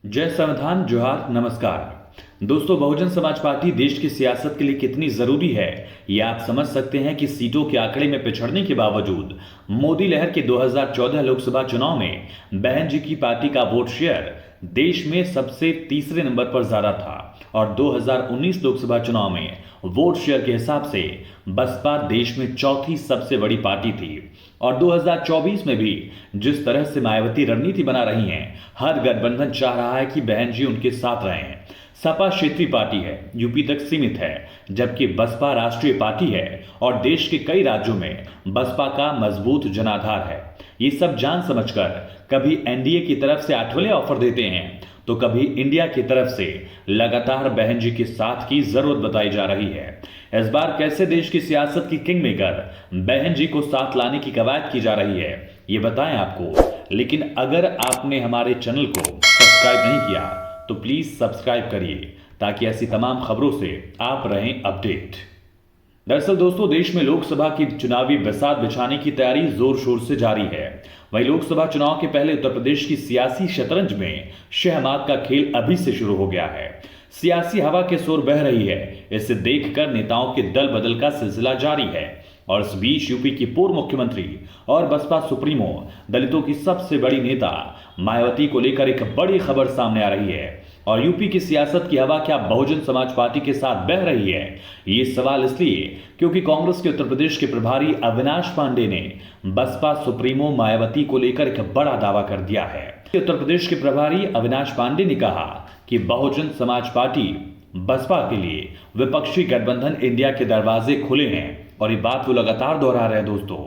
जय संविधान, जोहार, नमस्कार। दोस्तों, बहुजन समाज पार्टी देश की सियासत के लिए कितनी जरूरी है ये आप समझ सकते हैं कि सीटों के आंकड़े में पिछड़ने के बावजूद मोदी लहर के 2014 लोकसभा चुनाव में बहन जी की पार्टी का वोट शेयर देश में सबसे तीसरे नंबर पर ज्यादा था और 2019 लोकसभा चुनाव में वोट शेयर के हिसाब से बसपा देश में चौथी सबसे बड़ी पार्टी थी। और 2024 में भी जिस तरह से मायावती रणनीति बना रही हैं, हर गठबंधन चाह रहा है कि बहन जी उनके साथ रहें। सपा क्षेत्रीय पार्टी है, यूपी तक सीमित है, जबकि बसपा राष्ट्रीय पार्टी है और देश के कई राज्यों में बसपा का मजबूत जनाधार है। ये सब जान समझकर कभी एनडीए की तरफ से आठवले ऑफर देते हैं तो कभी इंडिया की तरफ से लगातार बहन जी के साथ की जरूरत बताई जा रही है। इस बार कैसे देश की सियासत की किंग मेकर बहन जी को साथ लाने की कवायद की जा रही है ये बताएं आपको। लेकिन अगर आपने हमारे चैनल को सब्सक्राइब नहीं किया तो प्लीज सब्सक्राइब करिए ताकि ऐसी तमाम खबरों से आप रहें अपडेट। दरअसल दोस्तों, देश में लोकसभा की चुनावी बसात बिछाने की तैयारी जोर शोर से जारी है। वहीं लोकसभा चुनाव के पहले उत्तर प्रदेश की सियासी शतरंज में शहमात का खेल अभी से शुरू हो गया है। सियासी हवा के शोर बह रही है, इसे देखकर नेताओं के दल बदल का सिलसिला जारी है। और इस बीच यूपी की पूर्व मुख्यमंत्री और बसपा सुप्रीमो दलितों की सबसे बड़ी नेता मायावती को लेकर एक बड़ी खबर सामने आ रही है। और यूपी की सियासत की हवा क्या बहुजन समाज पार्टी के साथ बह रही है, ये सवाल इसलिए क्योंकि कांग्रेस के उत्तर प्रदेश के प्रभारी अविनाश पांडे ने बसपा सुप्रीमो मायावती को लेकर एक बड़ा दावा कर दिया है। उत्तर प्रदेश के प्रभारी अविनाश पांडे ने कहा कि बहुजन समाज पार्टी बसपा के लिए विपक्षी गठबंधन इंडिया के दरवाजे खुले हैं और ये बात वो लगातार दोहरा रहे हैं। दोस्तों,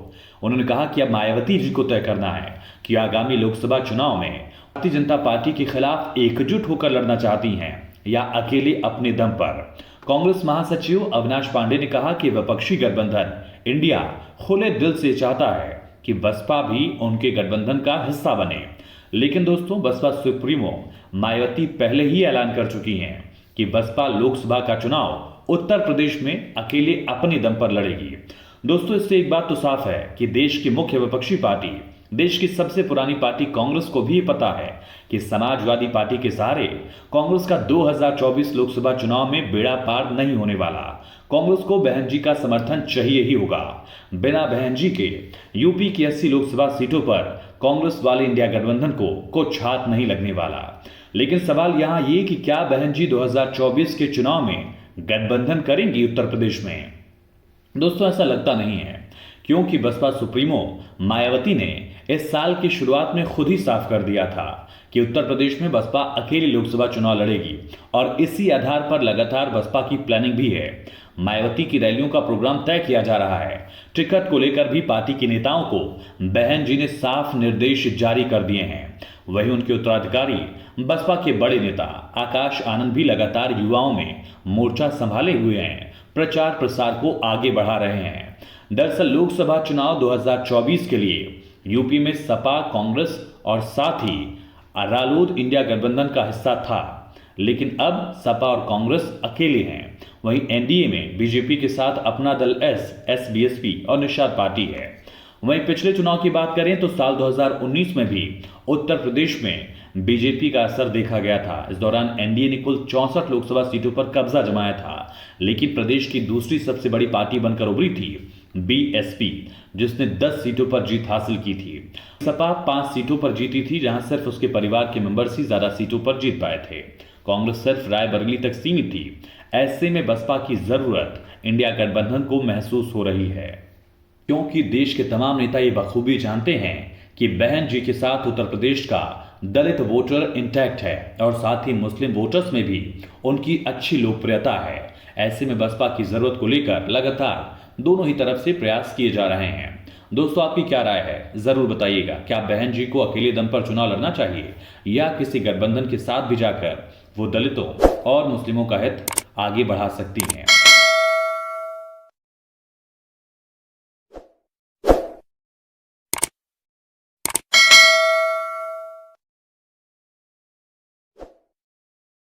उन्होंने कहा कि अब मायावती जी को तय करना है कि आगामी लोकसभा चुनाव में भारतीय जनता पार्टी के खिलाफ एकजुट होकर लड़ना चाहती हैं या अकेले अपने दम पर। कांग्रेस महासचिव अविनाश पांडे ने कहा कि विपक्षी गठबंधन इंडिया खुले दिल से चाहता है कि बसपा भी उनके गठबंधन का हिस्सा बने। लेकिन दोस्तों, बसपा सुप्रीमो मायावती पहले ही ऐलान कर चुकी हैं कि बसपा लोकसभा का चुनाव उत्तर प्रदेश में अकेले अपने दम पर लड़ेगी। दोस्तों, इससे एक बात तो साफ है कि देश की मुख्य विपक्षी पार्टी, देश की सबसे पुरानी पार्टी कांग्रेस को भी पता है कि समाजवादी पार्टी के सहारे कांग्रेस का 2024 लोकसभा चुनाव में बेड़ा पार नहीं होने वाला। कांग्रेस को बहन जी का समर्थन चाहिए ही होगा। बिना बहन जी के यूपी की 80 लोकसभा सीटों पर कांग्रेस वाले इंडिया गठबंधन को कुछ हाथ नहीं लगने वाला। लेकिन सवाल यहां ये कि क्या बहन जी 2024 के चुनाव में गठबंधन करेंगी उत्तर प्रदेश में? दोस्तों, ऐसा लगता नहीं है, क्योंकि बसपा सुप्रीमो मायावती ने इस साल की शुरुआत में खुद ही साफ कर दिया था कि उत्तर प्रदेश में बसपा अकेली लोकसभा चुनाव लड़ेगी और इसी आधार पर लगातार बसपा की प्लानिंग भी है। मायावती की रैलियों का प्रोग्राम तय किया जा रहा है। टिकट को लेकर भी पार्टी के नेताओं को बहन जी ने साफ निर्देश जारी कर दिए हैं। वहीं उनके उत्तराधिकारी बसपा के बड़े नेता आकाश आनंद भी लगातार युवाओं में मोर्चा संभाले हुए हैं, प्रचार प्रसार को आगे बढ़ा रहे हैं। दरअसल लोकसभा चुनाव 2024 के लिए यूपी में सपा, कांग्रेस और साथ ही रालोद इंडिया गठबंधन का हिस्सा था, लेकिन अब सपा और कांग्रेस अकेले हैं। वहीं एनडीए में बीजेपी के साथ अपना दल एस, बीएसपी और निषाद पार्टी है। वहीं पिछले चुनाव की बात करें तो साल 2019 में भी उत्तर प्रदेश में बीजेपी का असर देखा गया था। इस दौरान एनडीए ने कुल 64 लोकसभा सीटों पर कब्जा जमाया था, लेकिन प्रदेश की दूसरी सबसे बड़ी पार्टी बनकर उभरी थी बीएसपी, जिसने 10 सीटों पर जीत हासिल की थी। सपा 5 सीटों पर जीती थी, जहां सिर्फ उसके परिवार के मेंबर्स ही ज्यादा सीटों पर जीत पाए थे। कांग्रेस सिर्फ रायबरेली तक सीमित थी। ऐसे में बसपा की जरूरत इंडिया गठबंधन को महसूस हो रही है, क्योंकि देश के तमाम नेता ये बखूबी जानते हैं कि बहन जी के साथ उत्तर प्रदेश का दलित वोटर इंटैक्ट है और साथ ही मुस्लिम वोटर्स में भी उनकी अच्छी लोकप्रियता है। ऐसे में बसपा की जरूरत को लेकर लगातार दोनों ही तरफ से प्रयास किए जा रहे हैं। दोस्तों, आपकी क्या राय है, जरूर बताइएगा। क्या बहन जी को अकेले दम पर चुनाव लड़ना चाहिए या किसी गठबंधन के साथ भी जाकर वो दलितों और मुस्लिमों का हित आगे बढ़ा सकती हैं?